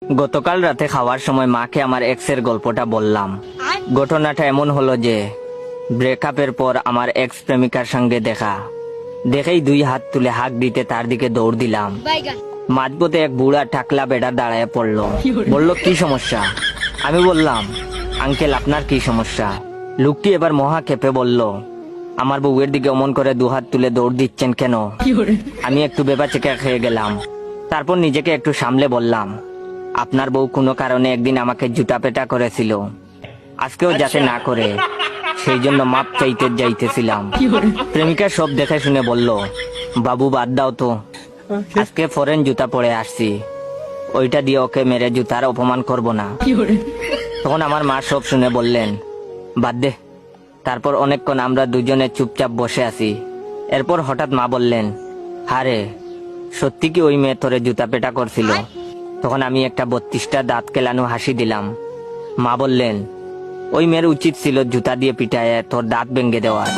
গতকাল রাতে খাওয়ার সময় মাকে আমার এক্সের গল্পটা বললাম। ঘটনাটা এমন হলো যে ব্রেকআপের পর আমার এক্স প্রেমিকার সঙ্গে দেখা দেখেই দুই হাত তুলে হাঁক দিতে তার দিকে দৌড় দিলাম। মাঝপথে এক বুড়া টাকলা বেটা দাঁড়ায় পড়লো, বলল কি সমস্যা? আমি বললাম, আঙ্কেল আপনার কি সমস্যা? লোকটি এবার মহা ক্ষেপে বলল, আমার বউয়ের দিকে অমন করে দুহাত তুলে দৌড় দিচ্ছেন কেন? আমি একটু বেবাচেকা খেয়ে গেলাম। তারপর নিজেকে একটু সামলে বললাম, আপনার বউ কোনো কারণে একদিন আমাকে জুতা পেটা করেছিল, আজকেও যাতে না করে সেই জন্য মাপ চাইতে যাইতেছিলাম। প্রেমিকা সব দেখে শুনে বলল, বাবু বাদ দাও তো, আজকে ফরেন জুতা পরে আসছি, ওইটা দিয়ে ওকে মেরে জুতার অপমান করব না। তখন আমার মা সব শুনে বললেন, বাদ দে। তারপর অনেকক্ষণ আমরা দুজনে চুপচাপ বসে আছি। এরপর হঠাৎ মা বললেন, হারে সত্যি কি ওই মেয়ে তোরে জুতা পেটা করছিল? তখন আমি একটা 32টা দাঁত কেলানো হাসি দিলাম। মা বললেন, ওই মেয়ের উচিত ছিল জুতা দিয়ে পিটায় তোর দাঁত ভেঙে দেওয়ার।